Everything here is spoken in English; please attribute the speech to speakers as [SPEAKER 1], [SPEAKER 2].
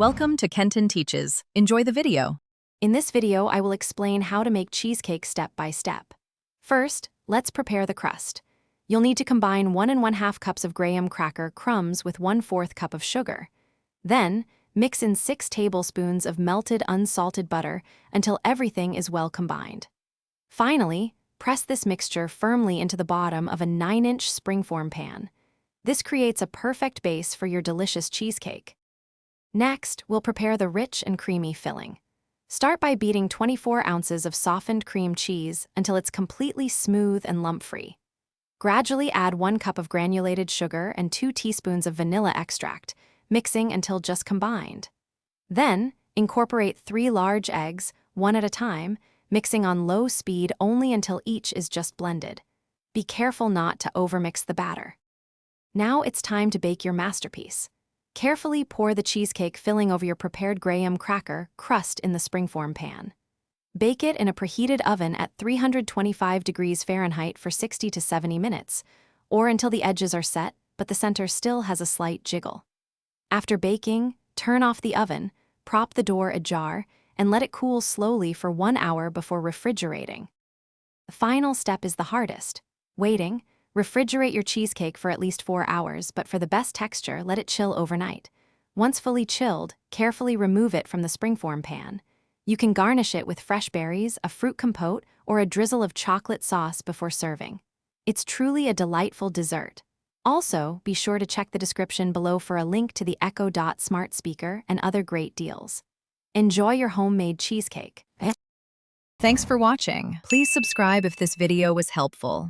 [SPEAKER 1] Welcome to Kenton Teaches. Enjoy the video.
[SPEAKER 2] In this video, I will explain how to make cheesecake step by step. First, let's prepare the crust. You'll need to combine 1 1/2 cups of graham cracker crumbs with 1/4 cup of sugar. Then, mix in 6 tablespoons of melted unsalted butter until everything is well combined. Finally, press this mixture firmly into the bottom of a 9-inch springform pan. This creates a perfect base for your delicious cheesecake. Next, we'll prepare the rich and creamy filling. Start by beating 24 ounces of softened cream cheese until it's completely smooth and lump-free. Gradually add 1 cup of granulated sugar and 2 teaspoons of vanilla extract, mixing until just combined. Then, incorporate 3 large eggs, one at a time, mixing on low speed only until each is just blended. Be careful not to overmix the batter. Now it's time to bake your masterpiece. Carefully pour the cheesecake filling over your prepared graham cracker crust in the springform pan. Bake it in a preheated oven at 325 degrees Fahrenheit for 60 to 70 minutes, or until the edges are set, but the center still has a slight jiggle. After baking, turn off the oven, prop the door ajar, and let it cool slowly for 1 hour before refrigerating. The final step is the hardest: waiting. Refrigerate your cheesecake for at least 4 hours, but for the best texture, let it chill overnight. Once fully chilled, carefully remove it from the springform pan. You can garnish it with fresh berries, a fruit compote, or a drizzle of chocolate sauce before serving. It's truly a delightful dessert. Also, be sure to check the description below for a link to the Echo Dot smart speaker and other great deals. Enjoy your homemade cheesecake.
[SPEAKER 1] Thanks for watching. Please subscribe if this video was helpful.